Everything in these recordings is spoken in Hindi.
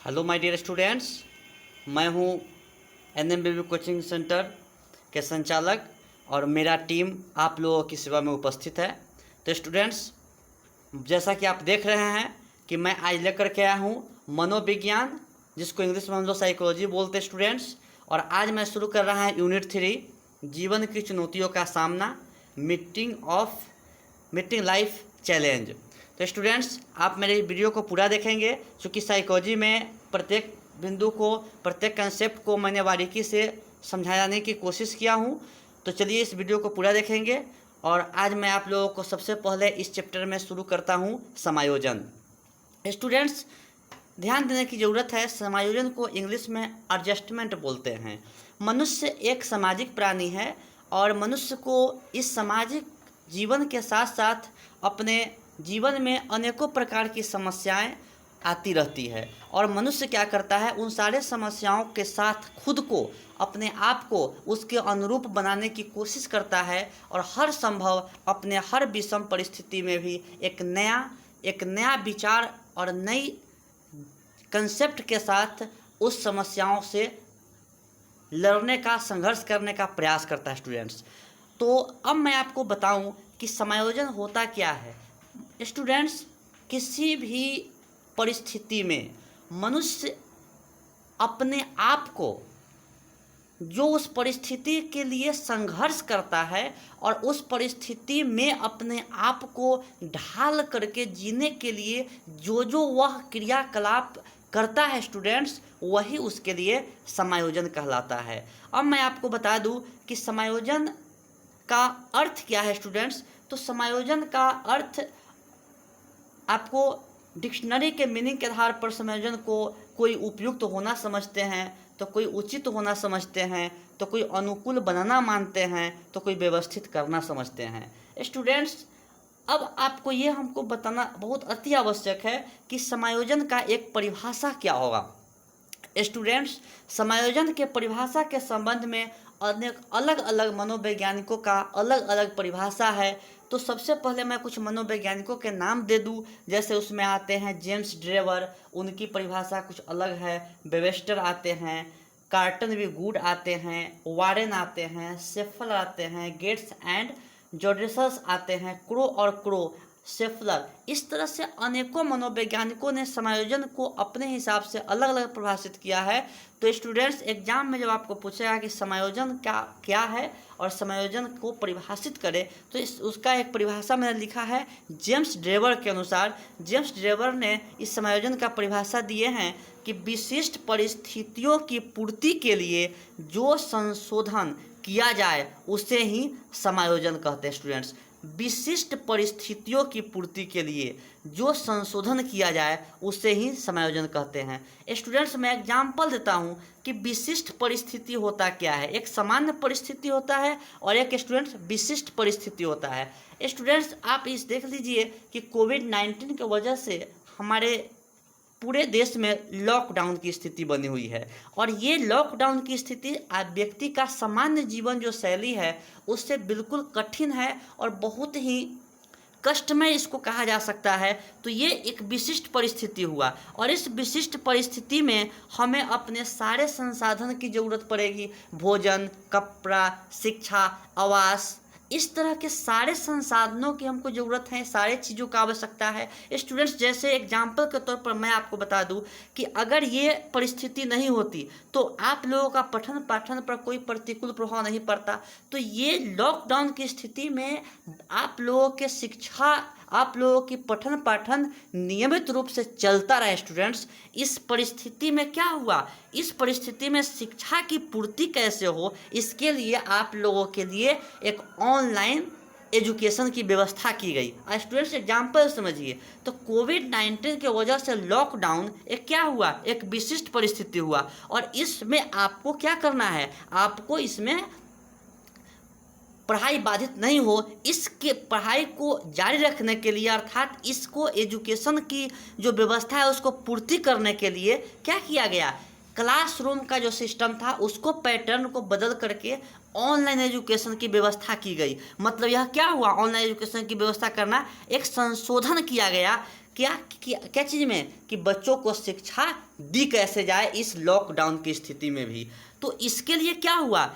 हेलो माय डियर स्टूडेंट्स, मैं हूं एनएमबीबी कोचिंग सेंटर के संचालक और मेरा टीम आप लोगों की सेवा में उपस्थित है। तो स्टूडेंट्स, जैसा कि आप देख रहे हैं कि मैं आज लेकर के आया हूं मनोविज्ञान, जिसको इंग्लिश में हम लोग साइकोलॉजी बोलते हैं स्टूडेंट्स। और आज मैं शुरू कर रहा है यूनिट 3, जीवन की चुनौतियों का सामना, मीटिंग लाइफ चैलेंज। तो स्टूडेंट्स, आप मेरे वीडियो को पूरा देखेंगे, क्योंकि साइकोलॉजी में प्रत्येक बिंदु को, प्रत्येक कंसेप्ट को मैंने बारीकी से समझाने की कोशिश किया हूँ। तो चलिए इस वीडियो को पूरा देखेंगे। और आज मैं आप लोगों को सबसे पहले इस चैप्टर में शुरू करता हूँ समायोजन। स्टूडेंट्स, ध्यान देने की ज़रूरत है, समायोजन को इंग्लिश में एडजस्टमेंट बोलते हैं। मनुष्य एक सामाजिक प्राणी है और मनुष्य को इस सामाजिक जीवन के साथ साथ अपने जीवन में अनेकों प्रकार की समस्याएं आती रहती है, और मनुष्य क्या करता है, उन सारे समस्याओं के साथ खुद को, अपने आप को उसके अनुरूप बनाने की कोशिश करता है, और हर संभव अपने हर विषम परिस्थिति में भी एक नया विचार और नई कंसेप्ट के साथ उस समस्याओं से लड़ने का, संघर्ष करने का प्रयास करता है स्टूडेंट्स। तो अब मैं आपको बताऊं कि समायोजन होता क्या है। स्टूडेंट्स, किसी भी परिस्थिति में मनुष्य अपने आप को, जो उस परिस्थिति के लिए संघर्ष करता है और उस परिस्थिति में अपने आप को ढाल करके जीने के लिए जो वह क्रियाकलाप करता है स्टूडेंट्स, वही उसके लिए समायोजन कहलाता है। अब मैं आपको बता दूं कि समायोजन का अर्थ क्या है स्टूडेंट्स। तो समायोजन का अर्थ आपको डिक्शनरी के मीनिंग के आधार पर समायोजन को कोई उपयुक्त होना समझते हैं, तो कोई उचित होना समझते हैं, तो कोई अनुकूल बनाना मानते हैं, तो कोई व्यवस्थित करना समझते हैं। स्टूडेंट्स, अब आपको ये हमको बताना बहुत अति आवश्यक है कि समायोजन का एक परिभाषा क्या होगा। स्टूडेंट्स, समायोजन के परिभाषा के संबंध में अनेक अलग अलग मनोवैज्ञानिकों का अलग अलग परिभाषा है। तो सबसे पहले मैं कुछ मनोवैज्ञानिकों के नाम दे दूं, जैसे उसमें आते हैं जेम्स ड्रेवर, उनकी परिभाषा कुछ अलग है। बेवेस्टर आते हैं, कार्टन वी गुड आते हैं, वारेन आते हैं, सेफल आते हैं, गेट्स एंड जोड्रेसस आते हैं, क्रो शेफलर। इस तरह से अनेकों मनोवैज्ञानिकों ने समायोजन को अपने हिसाब से अलग अलग परिभाषित किया है। तो स्टूडेंट्स, एग्जाम में जब आपको पूछेगा कि समायोजन का क्या है और समायोजन को परिभाषित करें, तो उसका एक परिभाषा मैंने लिखा है जेम्स ड्रेवर के अनुसार। जेम्स ड्रेवर ने इस समायोजन का परिभाषा दिए हैं कि विशिष्ट परिस्थितियों की पूर्ति के लिए जो संशोधन किया जाए उसे ही समायोजन कहते हैं स्टूडेंट्स। विशिष्ट परिस्थितियों की पूर्ति के लिए जो संशोधन किया जाए उसे ही समायोजन कहते हैं। स्टूडेंट्स, मैं एग्जाम्पल देता हूँ कि विशिष्ट परिस्थिति होता क्या है। एक सामान्य परिस्थिति होता है और एक स्टूडेंट्स विशिष्ट परिस्थिति होता है। स्टूडेंट्स, आप इस देख लीजिए कि कोविड-19 की वजह से हमारे पूरे देश में लॉकडाउन की स्थिति बनी हुई है, और ये लॉकडाउन की स्थिति व्यक्ति का सामान्य जीवन जो शैली है उससे बिल्कुल कठिन है और बहुत ही कष्टमय इसको कहा जा सकता है। तो ये एक विशिष्ट परिस्थिति हुआ, और इस विशिष्ट परिस्थिति में हमें अपने सारे संसाधन की ज़रूरत पड़ेगी। भोजन, कपड़ा, शिक्षा, आवास, इस तरह के सारे संसाधनों की हमको ज़रूरत है, सारे चीज़ों का आवश्यकता है। स्टूडेंट्स, जैसे एग्जाम्पल के तौर पर मैं आपको बता दूं कि अगर ये परिस्थिति नहीं होती तो आप लोगों का पठन पाठन पर कोई प्रतिकूल प्रभाव नहीं पड़ता। तो ये लॉकडाउन की स्थिति में आप लोगों के शिक्षा, आप लोगों की पठन पाठन नियमित रूप से चलता रहे। स्टूडेंट्स, इस परिस्थिति में क्या हुआ, इस परिस्थिति में शिक्षा की पूर्ति कैसे हो, इसके लिए आप लोगों के लिए एक ऑनलाइन एजुकेशन की व्यवस्था की गई। स्टूडेंट्स, एग्जाम्पल समझिए। तो कोविड-19 की वजह से लॉकडाउन एक क्या हुआ, एक विशिष्ट परिस्थिति हुआ, और इसमें आपको क्या करना है, आपको इसमें पढ़ाई बाधित नहीं हो, इसके पढ़ाई को जारी रखने के लिए, अर्थात इसको एजुकेशन की जो व्यवस्था है उसको पूर्ति करने के लिए क्या किया गया, क्लासरूम का जो सिस्टम था उसको, पैटर्न को बदल करके ऑनलाइन एजुकेशन की व्यवस्था की गई। मतलब यह क्या हुआ, ऑनलाइन एजुकेशन की व्यवस्था करना, एक संशोधन किया गया क्या चीज़ में कि बच्चों को शिक्षा दी कैसे जाए इस लॉकडाउन की स्थिति में भी। तो इसके लिए क्या हुआ,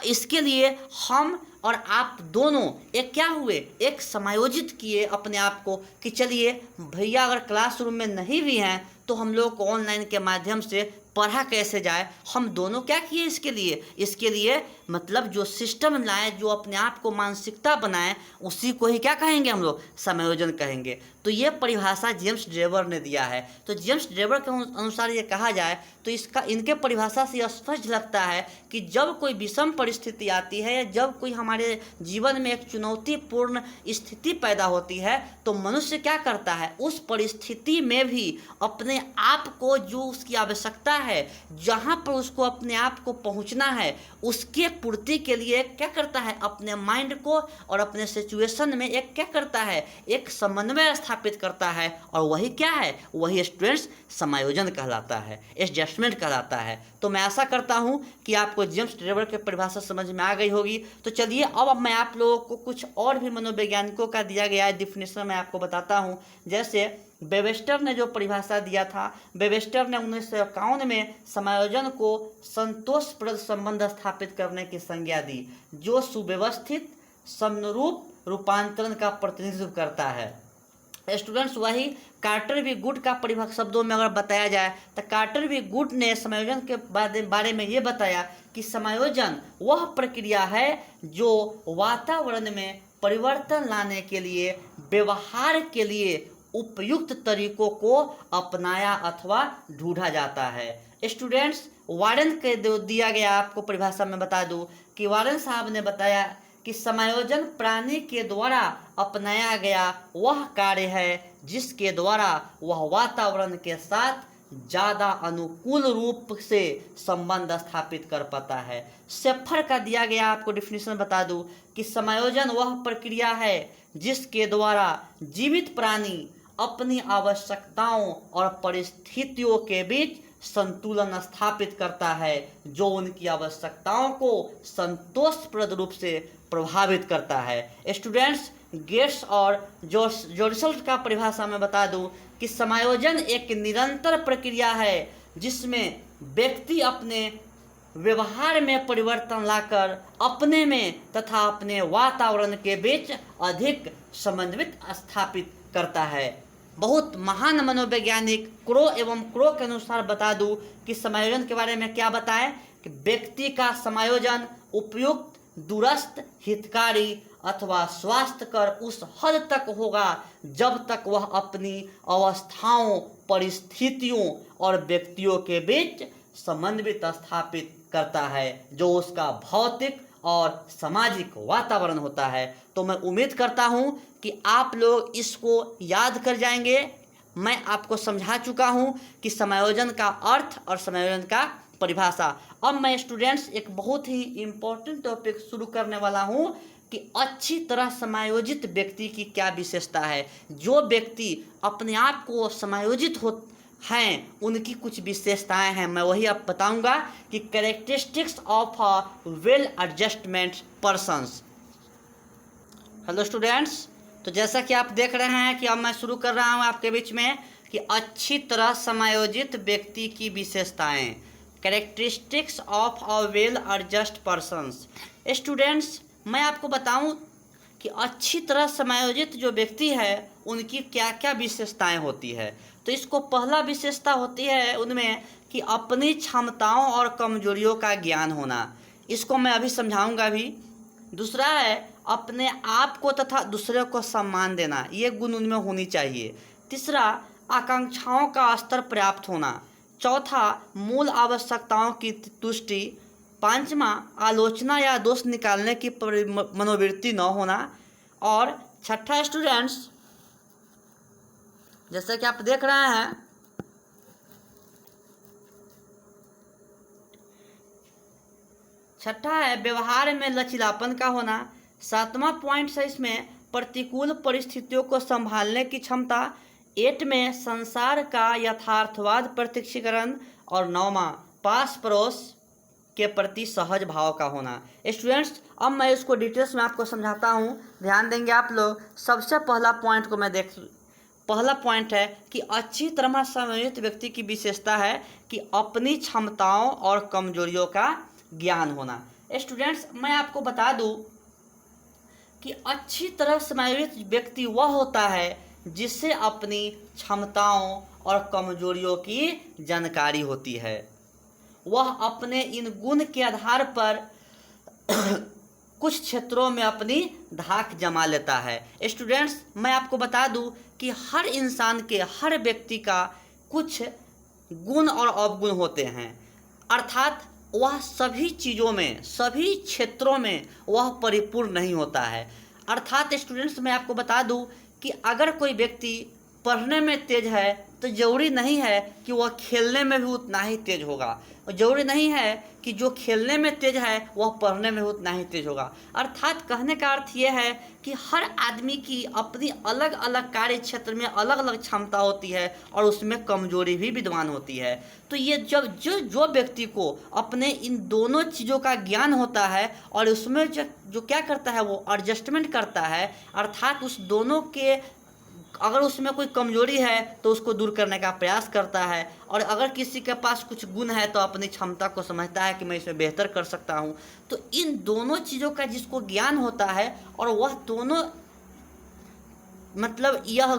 इसके लिए हम और आप दोनों एक क्या हुए, एक समायोजित किए अपने आप को कि चलिए भैया अगर क्लासरूम में नहीं भी हैं तो हम लोग को ऑनलाइन के माध्यम से पढ़ा कैसे जाए। हम दोनों क्या किए इसके लिए मतलब जो सिस्टम लाए, जो अपने आप को मानसिकता बनाए, उसी को ही क्या कहेंगे हम लोग, समायोजन कहेंगे। तो ये परिभाषा जेम्स ड्रेबर ने दिया है। तो जेम्स ड्रेबर के अनुसार ये कहा जाए तो इनके परिभाषा से स्पष्ट लगता है कि जब कोई विषम परिस्थिति आती है या जब कोई हमारे जीवन में एक चुनौतीपूर्ण स्थिति पैदा होती है तो मनुष्य क्या करता है, उस परिस्थिति में भी अपने आप को, जो उसकी आवश्यकता है, जहाँ पर उसको अपने आप को पहुँचना है, उसके पूर्ति के लिए क्या करता है, अपने माइंड को और अपने सिचुएशन में एक क्या करता है, एक समन्वय स्थापित करता है। और वही क्या है, वही स्टूडेंट्स समायोजन कहलाता है, एडजस्टमेंट कहलाता है। तो मैं आशा करता हूँ कि आपको जेम्स ड्रेबर की परिभाषा समझ में आ गई होगी। तो चलिए अब मैं आप लोगों को कुछ और भी मनोवैज्ञानिकों का दिया गया डिफिनेशन मैं आपको बताता हूँ। जैसे वेबस्टर ने जो परिभाषा दिया था, वेबस्टर ने 1951 में समायोजन को संतोषप्रद संबंध स्थापित करने की संज्ञा दी, जो सुव्यवस्थित समनुरूप रूपांतरण का प्रतिनिधित्व करता है। स्टूडेंट्स वही कार्टर बी गुड का परिभाषा शब्दों में अगर बताया जाए तो कार्टर बी गुड ने समायोजन के बारे में ये बताया कि समायोजन वह प्रक्रिया है जो वातावरण में परिवर्तन लाने के लिए व्यवहार के लिए उपयुक्त तरीकों को अपनाया अथवा ढूंढा जाता है। स्टूडेंट्स वारेन के दिया गया आपको परिभाषा में बता दूं कि वारेन साहब ने बताया कि समायोजन प्राणी के द्वारा अपनाया गया वह कार्य है जिसके द्वारा वह वातावरण के साथ ज़्यादा अनुकूल रूप से संबंध स्थापित कर पाता है। शेफर का दिया गया आपको डिफिनेशन बता दूं कि समायोजन वह प्रक्रिया है जिसके द्वारा जीवित प्राणी अपनी आवश्यकताओं और परिस्थितियों के बीच संतुलन स्थापित करता है जो उनकी आवश्यकताओं को संतोषप्रद रूप से प्रभावित करता है। स्टूडेंट्स गेट्स और जोरिसल का परिभाषा में बता दूं कि समायोजन एक निरंतर प्रक्रिया है जिसमें व्यक्ति अपने व्यवहार में परिवर्तन लाकर अपने में तथा अपने वातावरण के बीच अधिक समन्वित स्थापित करता है। बहुत महान मनोवैज्ञानिक क्रो एवं क्रो के अनुसार बता दूं कि समायोजन के बारे में क्या बताएं कि व्यक्ति का समायोजन उपयुक्त, दूरस्थ, हितकारी अथवा स्वास्थ्यकर उस हद तक होगा जब तक वह अपनी अवस्थाओं, परिस्थितियों और व्यक्तियों के बीच समन्वित स्थापित करता है जो उसका भौतिक और सामाजिक वातावरण होता है। तो मैं उम्मीद करता हूं कि आप लोग इसको याद कर जाएंगे। मैं आपको समझा चुका हूं कि समायोजन का अर्थ और समायोजन का परिभाषा। अब मैं स्टूडेंट्स एक बहुत ही इम्पोर्टेंट टॉपिक शुरू करने वाला हूं कि अच्छी तरह समायोजित व्यक्ति की क्या विशेषता है। जो व्यक्ति अपने आप को समायोजित हैं उनकी कुछ विशेषताएं हैं, मैं वही अब बताऊंगा कि characteristics of a well adjustment persons. Hello students, तो जैसा कि आप देख रहे हैं कि अब मैं शुरू कर रहा हूं आपके बीच में कि अच्छी तरह समायोजित व्यक्ति की विशेषताएं, characteristics of a well adjust persons. Students मैं आपको बताऊं कि अच्छी तरह समायोजित जो व्यक्ति है उनकी क्या क्या विशेषताएं होती है। तो इसको पहला विशेषता होती है उनमें कि अपनी क्षमताओं और कमजोरियों का ज्ञान होना, इसको मैं अभी समझाऊंगा भी। दूसरा है अपने आप को तथा दूसरे को सम्मान देना, ये गुण उनमें होनी चाहिए। तीसरा आकांक्षाओं का स्तर पर्याप्त होना। चौथा मूल आवश्यकताओं की तुष्टि। पांचवा आलोचना या दोष निकालने की मनोवृत्ति न होना। और छठा स्टूडेंट्स जैसे कि आप देख रहे हैं छठा है व्यवहार में लचीलापन का होना। सातवां पॉइंट है इसमें प्रतिकूल परिस्थितियों को संभालने की क्षमता। 8 में संसार का यथार्थवाद प्रत्यक्षीकरण। और 9वां पास पड़ोस के प्रति सहज भाव का होना। स्टूडेंट्स अब मैं इसको डिटेल्स में आपको समझाता हूँ, ध्यान देंगे आप लोग। सबसे पहला पॉइंट को मैं पहला पॉइंट है कि अच्छी तरह समायोजित व्यक्ति की विशेषता है कि अपनी क्षमताओं और कमजोरियों का ज्ञान होना। स्टूडेंट्स, मैं आपको बता दूं कि अच्छी तरह समायोजित व्यक्ति वह होता है जिससे अपनी क्षमताओं और कमजोरियों की जानकारी होती है। वह अपने इन गुण के आधार पर कुछ क्षेत्रों में अपनी धाक जमा लेता है। स्टूडेंट्स, मैं आपको बता दूं कि हर इंसान के, हर व्यक्ति का कुछ गुण और अवगुण होते हैं, अर्थात वह सभी चीज़ों में, सभी क्षेत्रों में वह परिपूर्ण नहीं होता है। अर्थात स्टूडेंट्स, मैं आपको बता दूं कि अगर कोई व्यक्ति पढ़ने में तेज है तो ज़रूरी नहीं है कि वह खेलने में भी उतना ही तेज होगा, और ज़रूरी नहीं है कि जो खेलने में तेज है वह पढ़ने में उतना ही तेज होगा। अर्थात कहने का अर्थ यह है कि हर आदमी की अपनी अलग अलग कार्य क्षेत्र में अलग अलग क्षमता होती है और उसमें कमजोरी भी विद्यमान होती है। तो ये जब जो व्यक्ति को अपने इन दोनों चीज़ों का ज्ञान होता है और उसमें जो क्या करता है वो एडजस्टमेंट करता है, अर्थात उस दोनों के अगर उसमें कोई कमजोरी है तो उसको दूर करने का प्रयास करता है, और अगर किसी के पास कुछ गुण है तो अपनी क्षमता को समझता है कि मैं इसमें बेहतर कर सकता हूँ। तो इन दोनों चीज़ों का जिसको ज्ञान होता है और वह दोनों मतलब यह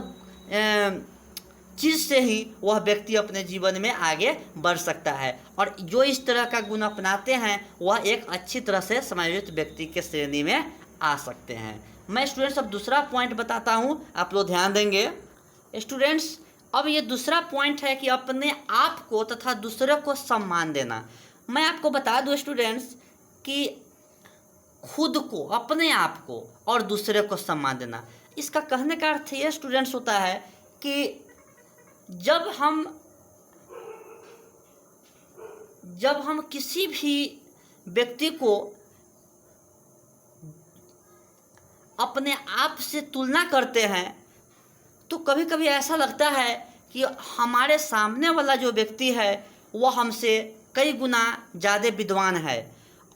चीज़ से ही वह व्यक्ति अपने जीवन में आगे बढ़ सकता है, और जो इस तरह का गुण अपनाते हैं वह एक अच्छी तरह से समायोजित व्यक्ति के श्रेणी में आ सकते हैं। मैं स्टूडेंट्स अब दूसरा पॉइंट बताता हूँ, आप लोग ध्यान देंगे। स्टूडेंट्स, अब ये दूसरा पॉइंट है कि अपने आप को तथा दूसरे को सम्मान देना। मैं आपको बता दूँ स्टूडेंट्स कि खुद को, अपने आप को और दूसरे को सम्मान देना, इसका कहने का अर्थ ये स्टूडेंट्स होता है कि जब हम किसी भी व्यक्ति को अपने आप से तुलना करते हैं तो कभी कभी ऐसा लगता है कि हमारे सामने वाला जो व्यक्ति है वह हमसे कई गुना ज़्यादा विद्वान है,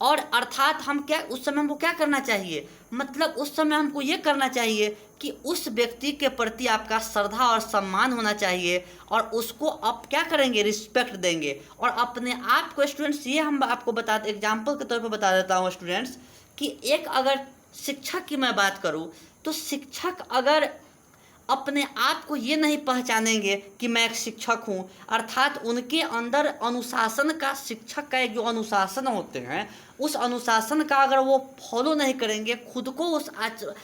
और अर्थात हम क्या उस समय हमको क्या करना चाहिए, मतलब उस समय हमको ये करना चाहिए कि उस व्यक्ति के प्रति आपका श्रद्धा और सम्मान होना चाहिए, और उसको आप क्या करेंगे, रिस्पेक्ट देंगे। और अपने आप को स्टूडेंट्स, ये हम आपको एग्जाम्पल के तौर पर बता देता हूँ स्टूडेंट्स कि एक अगर शिक्षक की मैं बात करूं तो शिक्षक अगर अपने आप को ये नहीं पहचानेंगे कि मैं एक शिक्षक हूं, अर्थात उनके अंदर अनुशासन का, शिक्षक का एक जो अनुशासन होते हैं उस अनुशासन का अगर वो फॉलो नहीं करेंगे, खुद को उस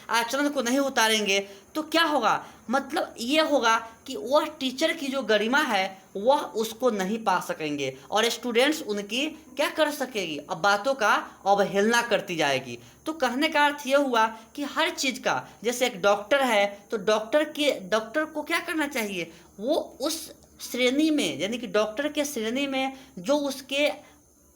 आचरण को नहीं उतारेंगे, तो क्या होगा, मतलब ये होगा कि वह टीचर की जो गरिमा है वह उसको नहीं पा सकेंगे, और स्टूडेंट्स उनकी क्या कर सकेगी, अब बातों का अवहेलना करती जाएगी। तो कहने का अर्थ ये हुआ कि हर चीज़ का, जैसे एक डॉक्टर है तो डॉक्टर को क्या करना चाहिए, वो उस श्रेणी में, यानी कि डॉक्टर के श्रेणी में जो उसके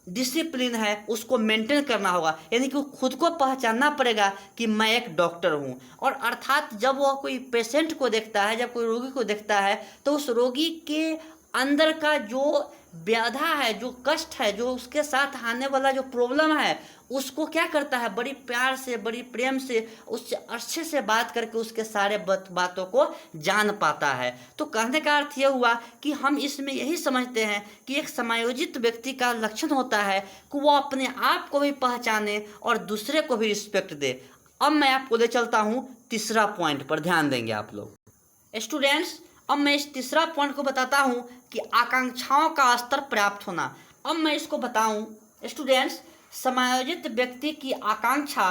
डिसिप्लिन है उसको मेंटेन करना होगा, यानी कि खुद को पहचानना पड़ेगा कि मैं एक डॉक्टर हूँ। और अर्थात जब वह कोई पेशेंट को देखता है, जब कोई रोगी को देखता है, तो उस रोगी के अंदर का जो व्याधा है, जो कष्ट है, जो उसके साथ आने वाला जो प्रॉब्लम है, उसको क्या करता है, बड़ी प्यार से, बड़ी प्रेम से, उससे अच्छे से बात करके उसके सारे बातों को जान पाता है। तो कहने का अर्थ यह हुआ कि हम इसमें यही समझते हैं कि एक समायोजित व्यक्ति का लक्षण होता है कि वो अपने आप को भी पहचाने और दूसरे को भी रिस्पेक्ट दे। अब मैं आपको ले चलता हूँ तीसरा पॉइंट पर, ध्यान देंगे आप लोग स्टूडेंट्स। अब मैं इस तीसरा पॉइंट को बताता हूँ कि आकांक्षाओं का स्तर प्राप्त होना। अब मैं इसको बताऊँ स्टूडेंट्स, समायोजित व्यक्ति की आकांक्षा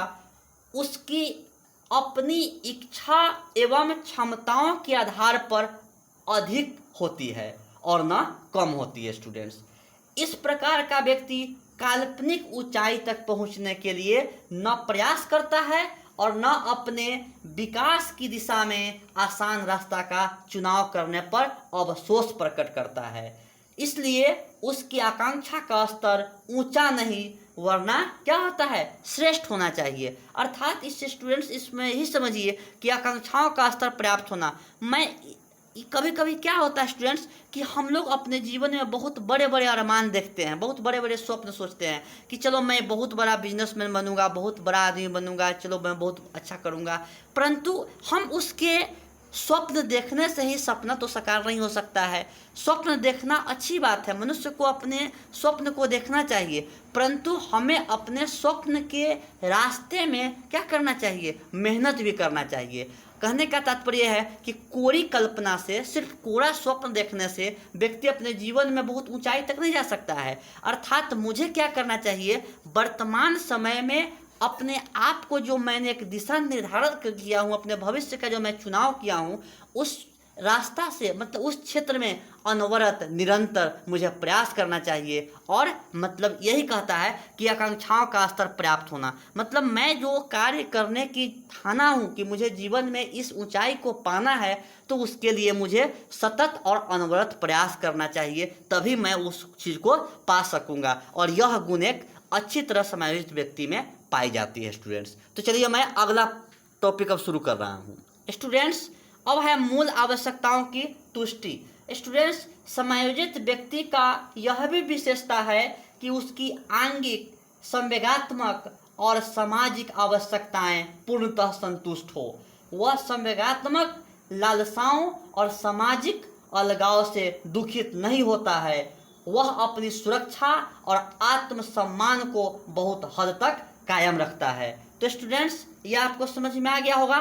उसकी अपनी इच्छा एवं क्षमताओं के आधार पर अधिक होती है और न कम होती है स्टूडेंट्स। इस प्रकार का व्यक्ति काल्पनिक ऊंचाई तक पहुंचने के लिए न प्रयास करता है और न अपने विकास की दिशा में आसान रास्ता का चुनाव करने पर अफसोस प्रकट करता है। इसलिए उसकी आकांक्षा का स्तर ऊंचा नहीं वरना क्या होता है, श्रेष्ठ होना चाहिए। अर्थात इस स्टूडेंट्स इसमें ही समझिए कि आकांक्षाओं का स्तर पर्याप्त होना। मैं कभी कभी क्या होता है स्टूडेंट्स कि हम लोग अपने जीवन में बहुत बड़े बड़े अरमान देखते हैं, बहुत बड़े बड़े स्वप्न सोचते हैं कि चलो मैं बहुत बड़ा बिजनेसमैन बनूंगा, बहुत बड़ा आदमी बनूंगा, चलो मैं बहुत अच्छा करूंगा, परंतु हम उसके स्वप्न देखने से ही सपना तो साकार नहीं हो सकता है। स्वप्न देखना अच्छी बात है, मनुष्य को अपने स्वप्न को देखना चाहिए, परंतु हमें अपने स्वप्न के रास्ते में क्या करना चाहिए, मेहनत भी करना चाहिए। कहने का तात्पर्य है कि कोरी कल्पना से, सिर्फ कोरा स्वप्न देखने से व्यक्ति अपने जीवन में बहुत ऊंचाई तक नहीं जा सकता है। अर्थात मुझे क्या करना चाहिए, वर्तमान समय में अपने आप को जो मैंने एक दिशा निर्धारण किया हूँ, अपने भविष्य का जो मैं चुनाव किया हूँ, उस रास्ता से मतलब उस क्षेत्र में अनवरत निरंतर मुझे प्रयास करना चाहिए। और मतलब यही कहता है कि आकांक्षाओं का स्तर पर्याप्त होना, मतलब मैं जो कार्य करने की ठाना हूँ कि मुझे जीवन में इस ऊंचाई को पाना है, तो उसके लिए मुझे सतत और अनवरत प्रयास करना चाहिए, तभी मैं उस चीज़ को पा सकूँगा। और यह गुण एक अच्छी तरह समायोजित व्यक्ति में पाई जाती है स्टूडेंट्स। तो चलिए मैं अगला टॉपिक अब शुरू कर रहा हूँ स्टूडेंट्स। अब है मूल आवश्यकताओं की तुष्टि। स्टूडेंट्स, समायोजित व्यक्ति का यह भी विशेषता है कि उसकी आंगिक, संवेगात्मक और सामाजिक आवश्यकताएं पूर्णतः संतुष्ट हो। वह संवेगात्मक लालसाओं और सामाजिक अलगाव से दुखित नहीं होता है। वह अपनी सुरक्षा और आत्मसम्मान को बहुत हद तक कायम रखता है। तो स्टूडेंट्स, यह आपको समझ में आ गया होगा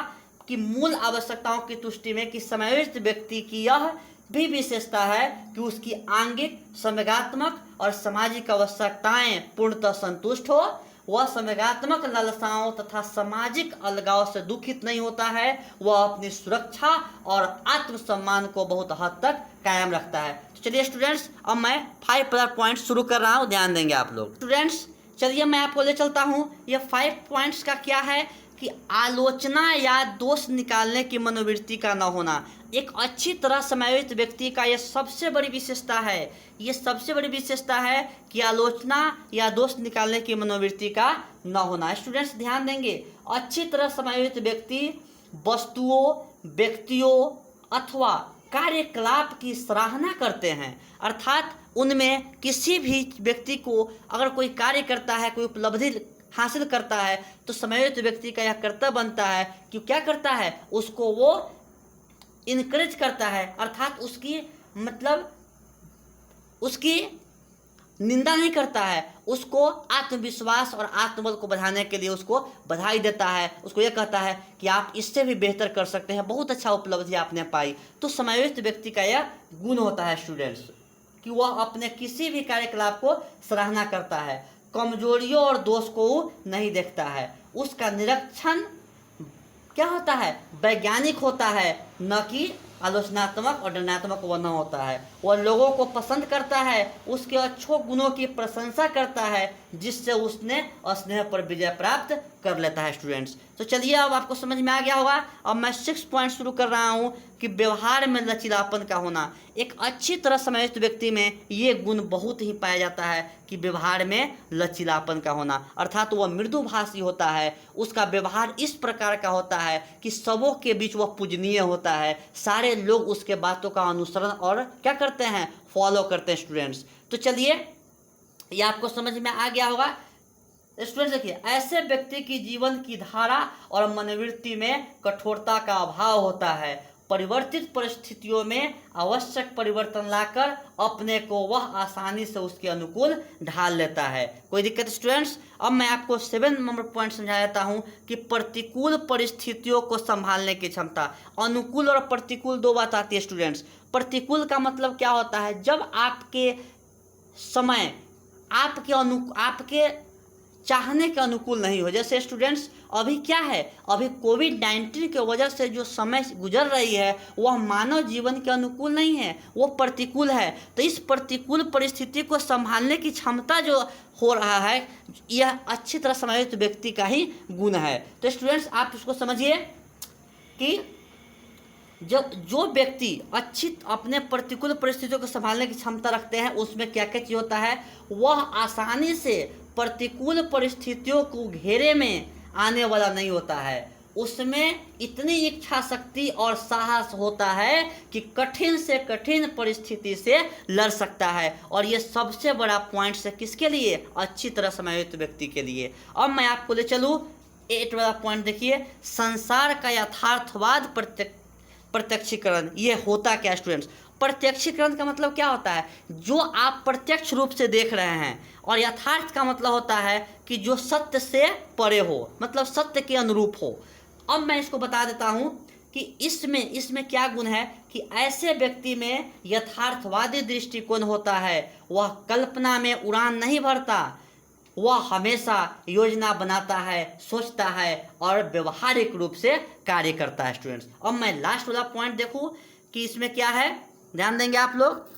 कि मूल आवश्यकताओं की तुष्टि में कि समायोजित व्यक्ति की यह भी विशेषता है कि उसकी आंगिक, संवेगात्मक और सामाजिक आवश्यकताएं पूर्णतः संतुष्ट हो। वह संवेगात्मक लालसाओं तथा सामाजिक अलगाव से दुखित नहीं होता है। वह अपनी सुरक्षा और आत्मसम्मान को बहुत हद तक कायम रखता है। तो चलिए स्टूडेंट्स, अब मैं 5 पॉइंट्स शुरू कर रहा हूँ, ध्यान देंगे आप लोग। स्टूडेंट्स, चलिए मैं आपको ले चलता हूँ। ये 5 पॉइंट्स का क्या है कि आलोचना या दोष निकालने की मनोवृत्ति का न होना एक अच्छी तरह समायोजित व्यक्ति का यह सबसे बड़ी विशेषता है। ये सबसे बड़ी विशेषता है कि आलोचना या दोष निकालने की मनोवृत्ति का न होना। स्टूडेंट्स ध्यान देंगे, अच्छी तरह समायोजित व्यक्ति वस्तुओं, व्यक्तियों अथवा कार्यकलाप की सराहना करते हैं। अर्थात उनमें किसी भी व्यक्ति को अगर कोई कार्य करता है, कोई उपलब्धि हासिल करता है, तो समायोजित व्यक्ति का यह कर्तव्य बनता है कि क्या करता है, उसको वो इनकरेज करता है। अर्थात उसकी मतलब उसकी निंदा नहीं करता है, उसको आत्मविश्वास और आत्मबल को बढ़ाने के लिए उसको बधाई देता है। उसको यह कहता है कि आप इससे भी बेहतर कर सकते हैं, बहुत अच्छा उपलब्धि आपने पाई। तो समायोजित व्यक्ति का यह गुण होता है स्टूडेंट्स कि वह अपने किसी भी कार्यकलाप को सराहना करता है, कमजोरियों और दोष को नहीं देखता है। उसका निरीक्षण क्या होता है, वैज्ञानिक होता है, न कि आलोचनात्मक और दंडात्मक वह न होता है। वह लोगों को पसंद करता है, उसके अच्छे गुणों की प्रशंसा करता है, जिससे उसने स्नेह पर विजय प्राप्त कर लेता है स्टूडेंट्स। तो चलिए अब आपको समझ में आ गया होगा। अब मैं 6 पॉइंट शुरू कर रहा हूँ कि व्यवहार में लचीलापन का होना। एक अच्छी तरह समायोजित व्यक्ति में ये गुण बहुत ही पाया जाता है कि व्यवहार में लचीलापन का होना। अर्थात वह मृदुभाषी होता है, उसका व्यवहार इस प्रकार का होता है कि सबों के बीच वह पूजनीय होता है, सारे लोग उसके बातों का अनुसरण और क्या करते हैं, फॉलो करते हैं स्टूडेंट्स। तो चलिए ये आपको समझ में आ गया होगा। स्टूडेंट्स देखिए, ऐसे व्यक्ति की जीवन की धारा और मनोवृत्ति में कठोरता का अभाव होता है। परिवर्तित परिस्थितियों में आवश्यक परिवर्तन लाकर अपने को वह आसानी से उसके अनुकूल ढाल लेता है। कोई दिक्कत स्टूडेंट्स? अब मैं आपको 7 नंबर पॉइंट समझा देता हूँ कि प्रतिकूल परिस्थितियों को संभालने की क्षमता। अनुकूल और प्रतिकूल दो बात आती है स्टूडेंट्स। प्रतिकूल का मतलब क्या होता है, जब आपके समय आपके चाहने के अनुकूल नहीं हो। जैसे स्टूडेंट्स अभी क्या है, अभी कोविड-19 के वजह से जो समय गुजर रही है वह मानव जीवन के अनुकूल नहीं है, वो प्रतिकूल है। तो इस प्रतिकूल परिस्थिति को संभालने की क्षमता जो हो रहा है, यह अच्छी तरह समायोजित व्यक्ति का ही गुण है। तो स्टूडेंट्स आप इसको समझिए कि जो व्यक्ति अच्छी अपने प्रतिकूल परिस्थितियों को संभालने की क्षमता रखते हैं, उसमें क्या क्या चीज़ होता है, वह आसानी से प्रतिकूल परिस्थितियों को घेरे में आने वाला नहीं होता है। उसमें इतनी इच्छा शक्ति और साहस होता है कि कठिन से कठिन परिस्थिति से लड़ सकता है। और ये सबसे बड़ा पॉइंट है किसके लिए, अच्छी तरह समायोजित व्यक्ति के लिए। अब मैं आपको ले चलूँ 8 वाला पॉइंट। देखिए, संसार का यथार्थवाद प्रत्यक्षीकरण ये होता क्या स्टूडेंट्स? प्रत्यक्षीकरण का मतलब क्या होता है? जो आप प्रत्यक्ष रूप से देख रहे हैं। और यथार्थ का मतलब होता है कि जो सत्य से परे हो, मतलब सत्य के अनुरूप हो। अब मैं इसको बता देता हूँ कि इसमें क्या गुण है कि ऐसे व्यक्ति में यथार्थवादी दृष्टिकोण होता है। वह कल्पना में उड़ान नहीं भरता, वह हमेशा योजना बनाता है, सोचता है और व्यवहारिक रूप से कार्य करता है स्टूडेंट्स। अब मैं लास्ट वाला पॉइंट देखूं कि इसमें क्या है, ध्यान देंगे आप लोग।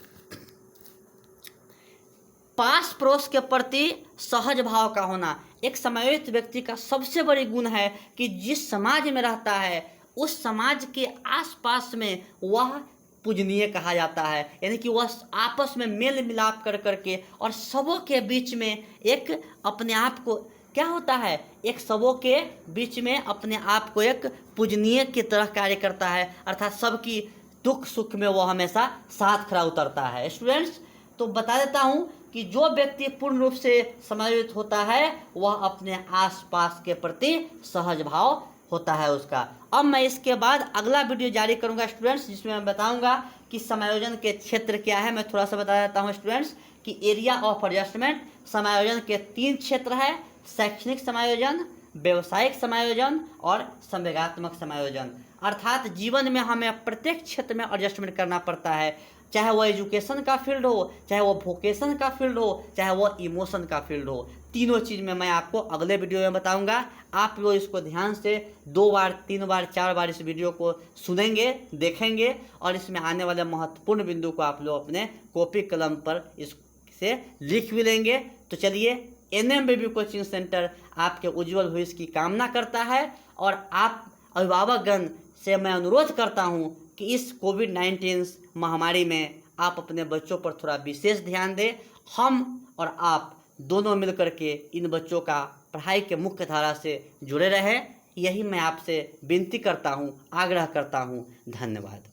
पास पड़ोस के प्रति सहज भाव का होना एक समायोजित व्यक्ति का सबसे बड़ी गुण है कि जिस समाज में रहता है उस समाज के आसपास में वह पूजनीय कहा जाता है। यानी कि वह आपस में मेल मिलाप कर करके और सबों के बीच में एक अपने आप को क्या होता है, एक सबों के बीच में अपने आप को एक पूजनीय की तरह कार्य करता है, अर्थात सबकी दुख सुख में वह हमेशा साथ खड़ा उतरता है। स्टूडेंट्स, तो बता देता हूँ कि जो व्यक्ति पूर्ण रूप से समायोजित होता है वह अपने आसपास के प्रति सहज भाव होता है उसका। अब मैं इसके बाद अगला वीडियो जारी करूंगा स्टूडेंट्स, जिसमें मैं बताऊंगा कि समायोजन के क्षेत्र क्या है। मैं थोड़ा सा बता देता हूं स्टूडेंट्स कि एरिया ऑफ एडजस्टमेंट समायोजन के 3 क्षेत्र है: शैक्षणिक समायोजन, व्यवसायिक समायोजन और संवेगात्मक समायोजन। अर्थात जीवन में हमें प्रत्येक क्षेत्र में एडजस्टमेंट करना पड़ता है, चाहे वो एजुकेशन का फील्ड हो, चाहे वो वोकेशन का फील्ड हो, चाहे वो इमोशन का फील्ड हो। तीनों चीज़ में मैं आपको अगले वीडियो में बताऊंगा। आप लोग इसको ध्यान से 2 बार 3 बार 4 बार इस वीडियो को सुनेंगे, देखेंगे और इसमें आने वाले महत्वपूर्ण बिंदु को आप लोग अपने कॉपी कलम पर इससे लिख भी लेंगे। तो चलिए, NM बेबी कोचिंग सेंटर आपके उज्जवल भविष्य की कामना करता है और आप अभिभावकगण से मैं अनुरोध करता हूँ कि इस कोविड-19 महामारी में आप अपने बच्चों पर थोड़ा विशेष ध्यान दें। हम और आप दोनों मिलकर के इन बच्चों का पढ़ाई के मुख्य धारा से जुड़े रहें, यही मैं आपसे विनती करता हूँ, आग्रह करता हूँ। धन्यवाद।